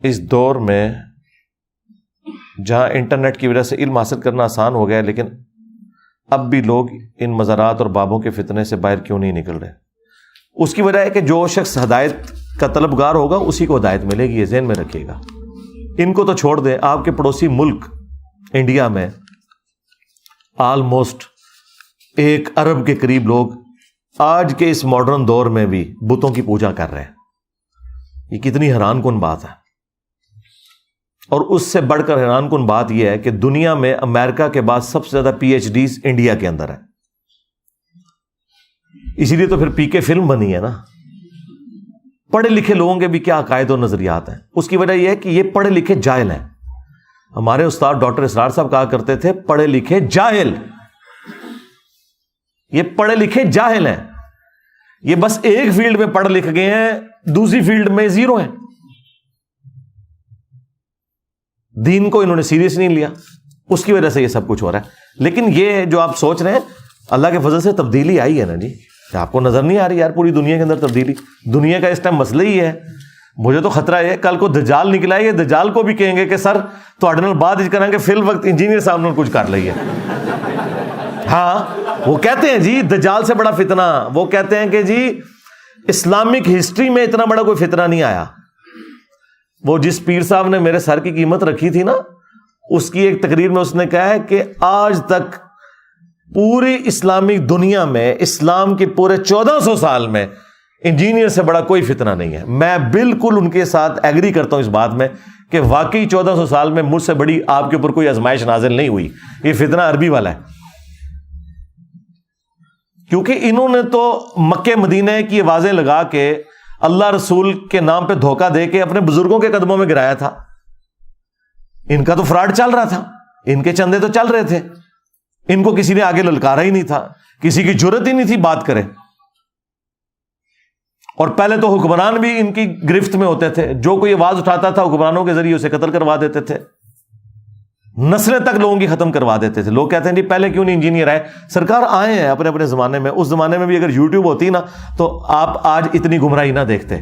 اس دور میں جہاں انٹرنیٹ کی وجہ سے علم حاصل کرنا آسان ہو گیا، لیکن اب بھی لوگ ان مزارات اور بابوں کے فتنے سے باہر کیوں نہیں نکل رہے؟ اس کی وجہ ہے کہ جو شخص ہدایت کا طلبگار ہوگا اسی کو ہدایت ملے گی، یہ ذہن میں رکھیے گا۔ ان کو تو چھوڑ دیں، آپ کے پڑوسی ملک انڈیا میں آلموسٹ 1 ارب کے قریب لوگ آج کے اس ماڈرن دور میں بھی بتوں کی پوجا کر رہے ہیں۔ یہ کتنی حیران کن بات ہے۔ اور اس سے بڑھ کر حیران کن بات یہ ہے کہ دنیا میں امریکہ کے بعد سب سے زیادہ پی ایچ ڈیز انڈیا کے اندر ہے۔ اسی لیے تو پھر پی کے فلم بنی ہے نا۔ پڑھے لکھے لوگوں کے بھی کیا عقائد و نظریات ہیں۔ اس کی وجہ یہ ہے کہ یہ پڑھے لکھے جاہل ہیں۔ ہمارے استاد ڈاکٹر اسرار صاحب کہا کرتے تھے پڑھے لکھے جاہل، یہ پڑھے لکھے جاہل ہیں، یہ بس ایک فیلڈ میں پڑھ لکھ گئے ہیں، دوسری فیلڈ میں زیرو ہیں۔ دین کو انہوں نے سیریس نہیں لیا، اس کی وجہ سے یہ سب کچھ ہو رہا ہے۔ لیکن یہ جو آپ سوچ رہے ہیں، اللہ کے فضل سے تبدیلی آئی ہے نا جی۔ آپ کو نظر نہیں آ رہی یار پوری دنیا کے اندر تبدیلی؟ دنیا کا اس ٹائم مسئلہ ہی ہے۔ مجھے تو خطرہ ہے کل کو دجال نکلا ہے، یہ دجال کو بھی کہیں گے کہ سر تو اڈنل بعد ہی کریں گے، فی الوقت انجینئر صاحب نے کچھ کر لیا۔ ہاں وہ کہتے ہیں جی دجال سے بڑا فتنہ، وہ کہتے ہیں کہ جی اسلامک ہسٹری میں اتنا بڑا کوئی فتنہ نہیں آیا۔ وہ جس پیر صاحب نے میرے سر کی قیمت رکھی تھی نا، اس کی ایک تقریر میں اس نے کہا ہے کہ آج تک پوری اسلامک دنیا میں، اسلام کے پورے 1400 سال میں انجینئر سے بڑا کوئی فتنہ نہیں ہے۔ میں بالکل ان کے ساتھ ایگری کرتا ہوں اس بات میں کہ واقعی 1400 سال میں مجھ سے بڑی آپ کے اوپر کوئی آزمائش نازل نہیں ہوئی۔ یہ فتنہ عربی والا ہے، کیونکہ انہوں نے تو مکہ مدینہ کی آوازیں لگا کے اللہ رسول کے نام پہ دھوکہ دے کے اپنے بزرگوں کے قدموں میں گرایا تھا۔ ان کا تو فراڈ چل رہا تھا، ان کے چندے تو چل رہے تھے، ان کو کسی نے آگے للکارا ہی نہیں تھا، کسی کی جرت ہی نہیں تھی بات کرے۔ اور پہلے تو حکمران بھی ان کی گرفت میں ہوتے تھے، جو کوئی آواز اٹھاتا تھا حکمرانوں کے ذریعے اسے قتل کروا دیتے تھے، نسلیں تک لوگوں کی ختم کروا دیتے تھے۔ لوگ کہتے ہیں جی پہلے کیوں نہیں انجینئر آئے؟ سرکار آئے ہیں اپنے اپنے زمانے میں۔ اس زمانے میں بھی اگر یوٹیوب ہوتی نا تو آپ آج اتنی گمراہی نہ دیکھتے۔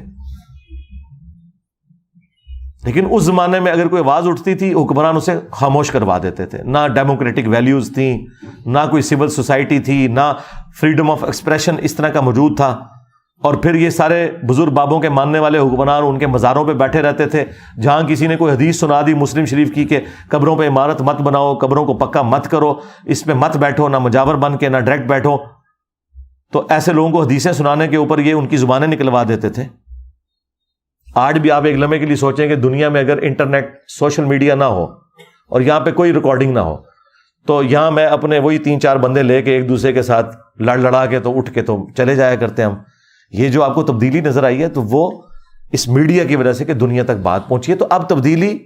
لیکن اس زمانے میں اگر کوئی آواز اٹھتی تھی حکمران اسے خاموش کروا دیتے تھے۔ نہ ڈیموکریٹک ویلیوز تھیں، نہ کوئی سول سوسائٹی تھی، نہ فریڈم آف ایکسپریشن اس طرح کا موجود تھا۔ اور پھر یہ سارے بزرگ بابوں کے ماننے والے حکمران ان کے مزاروں پہ بیٹھے رہتے تھے، جہاں کسی نے کوئی حدیث سنا دی مسلم شریف کی کہ قبروں پہ عمارت مت بناؤ، قبروں کو پکا مت کرو، اس پہ مت بیٹھو، نہ مجاور بن کے نہ ڈائریکٹ بیٹھو، تو ایسے لوگوں کو حدیثیں سنانے کے اوپر یہ ان کی زبانیں نکلوا دیتے تھے۔ آج بھی آپ ایک لمحے کے لیے سوچیں کہ دنیا میں اگر انٹرنیٹ، سوشل میڈیا نہ ہو اور یہاں پہ کوئی ریکارڈنگ نہ ہو تو یہاں میں اپنے وہی 3-4 بندے لے کے ایک دوسرے کے ساتھ لڑا کے تو اٹھ کے تو چلے جایا کرتے ہم۔ یہ جو آپ کو تبدیلی نظر آئی ہے تو وہ اس میڈیا کی وجہ سے کہ دنیا تک بات پہنچی ہے۔ تو اب تبدیلی